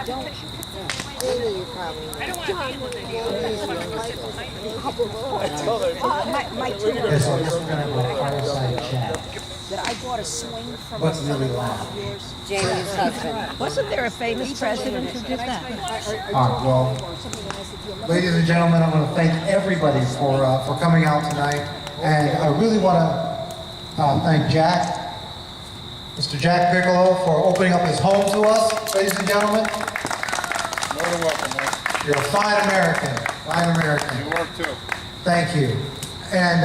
don't. Amy, you probably know. I don't want to be my two Yes, so this is going to be a fireside chat. that I bought a swing from What's really loud? Jamie's husband. Wasn't there a famous president who did that? All right, well, ladies and gentlemen, I want to thank everybody for coming out tonight. And I really want to thank Jack, Mr. Jack Bigelow, for opening up his home to us, ladies and gentlemen. More than welcome, man. You're a fine American, fine American. You work too. Thank you. And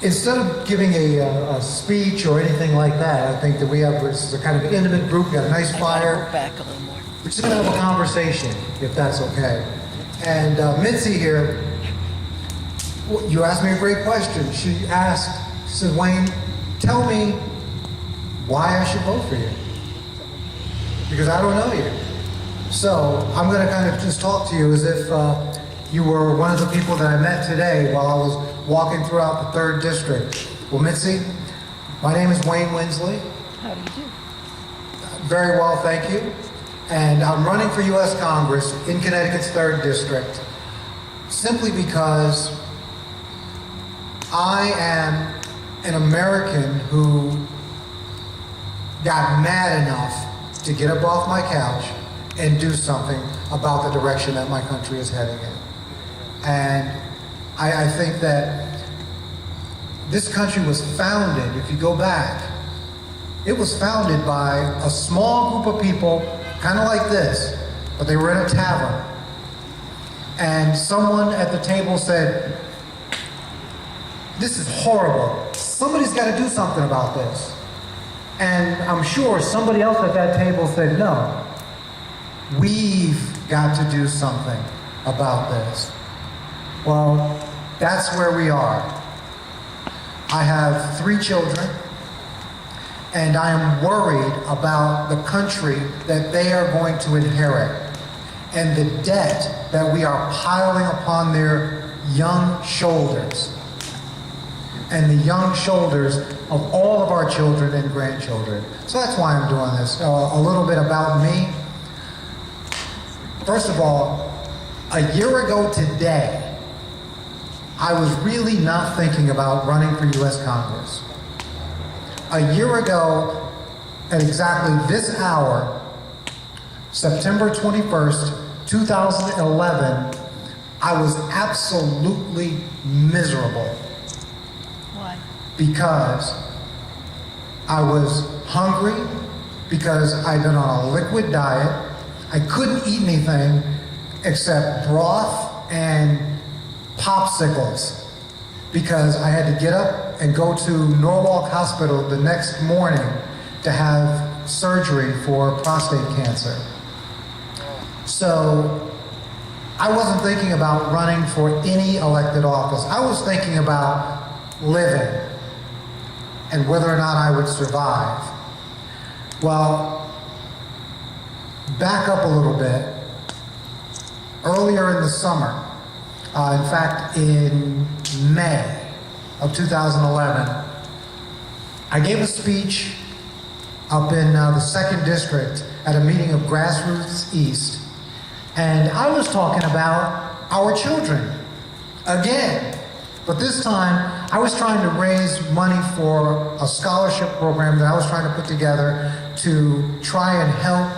instead of giving a speech or anything like that, I think that this is a kind of intimate group, got a nice fire. Back a little more. We're just going to have a conversation, if that's okay. And Mitzi here, you asked me a great question. She said, Wayne, tell me why I should vote for you. Because I don't know you. So I'm going to kind of just talk to you as if you were one of the people that I met today while I was walking throughout the 3rd District. Well, Mitzi, my name is Wayne Winsley. How do you do? Very well, thank you. And I'm running for U.S. Congress in Connecticut's 3rd District simply because I am an American who got mad enough to get up off my couch and do something about the direction that my country is heading in. And I think that this country was founded, if you go back, it was founded by a small group of people, kind of like this, but they were in a tavern. And someone at the table said, this is horrible. Somebody's got to do something about this. And I'm sure somebody else at that table said, no, we've got to do something about this. Well, that's where we are. I have 3 children, and I am worried about the country that they are going to inherit and the debt that we are piling upon their young shoulders and the young shoulders of all of our children and grandchildren. So that's why I'm doing this. A little bit about me. First of all, a year ago today, I was really not thinking about running for U.S. Congress. A year ago, at exactly this hour, September 21st, 2011, I was absolutely miserable. Why? Because I was hungry, because I'd been on a liquid diet. I couldn't eat anything except broth and popsicles because I had to get up and go to Norwalk Hospital the next morning to have surgery for prostate cancer. So I wasn't thinking about running for any elected office. I was thinking about living and whether or not I would survive. Well, back up a little bit. Earlier in the summer, in fact, in May of 2011, I gave a speech up in the 2nd District at a meeting of Grassroots East, and I was talking about our children again. But this time, I was trying to raise money for a scholarship program that I was trying to put together to try and help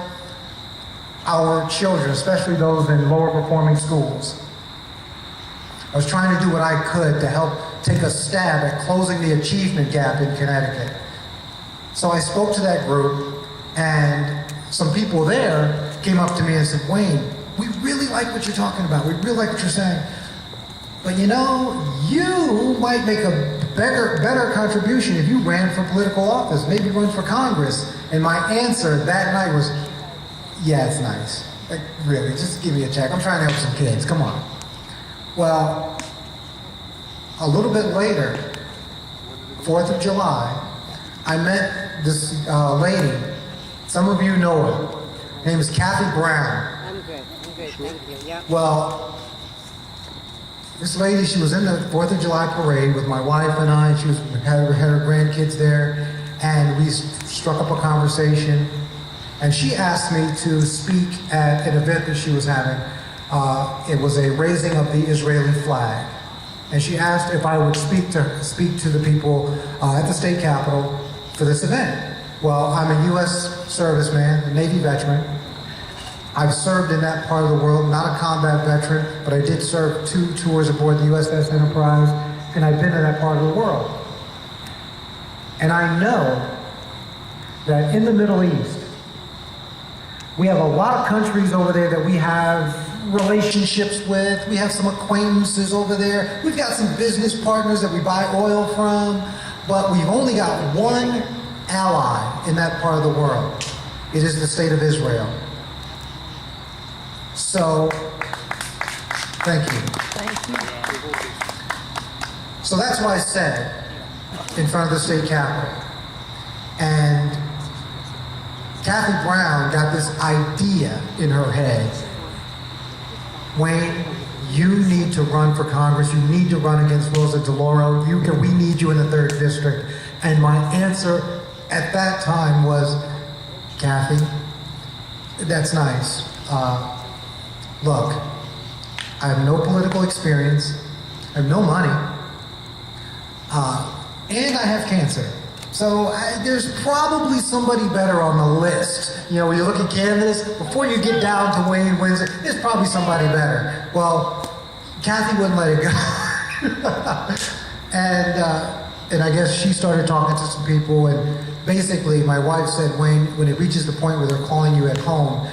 our children, especially those in lower performing schools. I was trying to do what I could to help take a stab at closing the achievement gap in Connecticut. So I spoke to that group, and some people there came up to me and said, Wayne, we really like what you're talking about. We really like what you're saying. But you know, you might make a better contribution if you ran for political office, maybe run for Congress. And my answer that night was, yeah, it's nice. Like, really, just give me a check. I'm trying to help some kids, come on. Well, a little bit later, 4th of July, I met this lady. Some of you know her. Her name is Kathy Brown. I'm good, thank you, yeah. Well, this lady, she was in the 4th of July parade with my wife and I. She had her grandkids there, and we struck up a conversation. And she asked me to speak at an event that she was having. It was a raising of the Israeli flag. And she asked if I would speak to the people at the state capitol for this event. Well, I'm a U.S. serviceman, a Navy veteran. I've served in that part of the world, not a combat veteran, but I did serve 2 tours aboard the USS Enterprise, and I've been in that part of the world. And I know that in the Middle East, we have a lot of countries over there that we have relationships with. We have some acquaintances over there. We've got some business partners that we buy oil from, but we've only got one ally in that part of the world. It is the state of Israel. So, thank you. Thank you. So that's why I said in front of the state capitol. And Kathy Brown got this idea in her head. Wayne, you need to run for Congress. You need to run against Rosa DeLauro. We need you in the 3rd District. And my answer at that time was, Kathy, that's nice. Look, I have no political experience. I have no money. And I have cancer. So there's probably somebody better on the list. You know, when you look at candidates, before you get down to Wayne Winsley, there's probably somebody better. Well, Kathy wouldn't let it go. And I guess she started talking to some people, and basically my wife said, Wayne, when it reaches the point where they're calling you at home,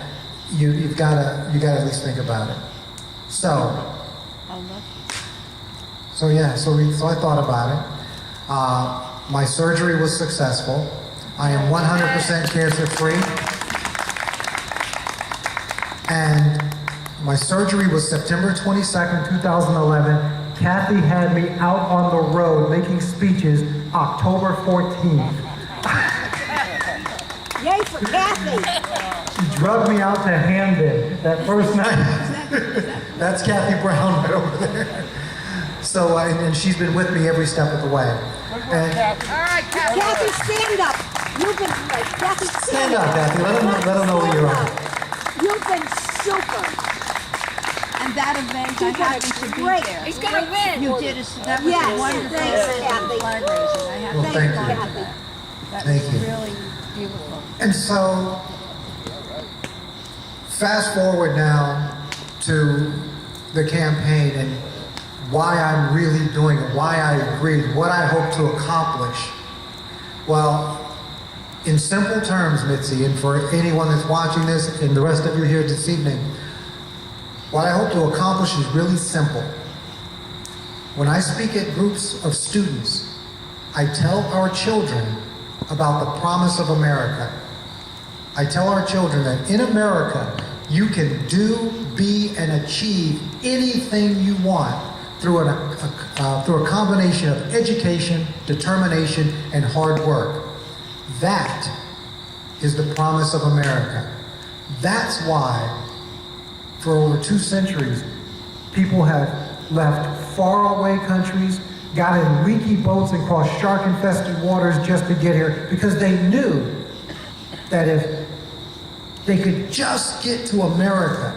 you've got to at least think about it. So I thought about it. My surgery was successful. I am 100% cancer-free. And my surgery was September 22nd, 2011. Kathy had me out on the road making speeches October 14th. Yay for Kathy! She drugged me out to Hamden that first night. That's Kathy Brown right over there. So, and she's been with me every step of the way. And All right, Kathy. Kathy, stand up. You've been great. Kathy, stand up, Kathy. Let them know who you are. You've been super. And that event, I happened to be great. there. He's gonna win. You did that was Yes, a wonderful thanks, event Kathy. of fundraising. I have Well, to thank applaud you. for that. That Thank was you. really beautiful. And so, fast forward now to the campaign and why I'm really doing it, why I agreed, what I hope to accomplish. Well, in simple terms, Mitzi, and for anyone that's watching this and the rest of you here this evening, what I hope to accomplish is really simple. When I speak at groups of students, I tell our children about the promise of America. I tell our children that in America, you can do, be, and achieve anything you want through a combination of education, determination, and hard work. That is the promise of America. That's why, for over 2 centuries, people have left faraway countries, got in leaky boats and crossed shark-infested waters just to get here, because they knew that if they could just get to America,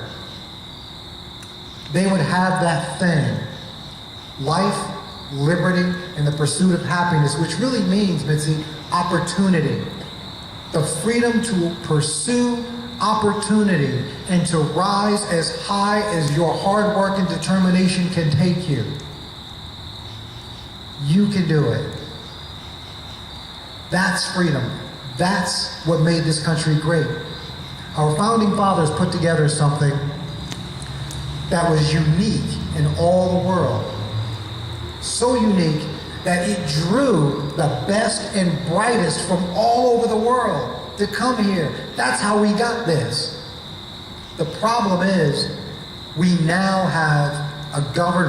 they would have that thing. Life, liberty, and the pursuit of happiness, which really means, Mitzi, opportunity. The freedom to pursue opportunity and to rise as high as your hard work and determination can take you. You can do it. That's freedom. That's what made this country great. Our founding fathers put together something that was unique in all the world. So unique that it drew the best and brightest from all over the world to come here. That's how we got this. The problem is, we now have a government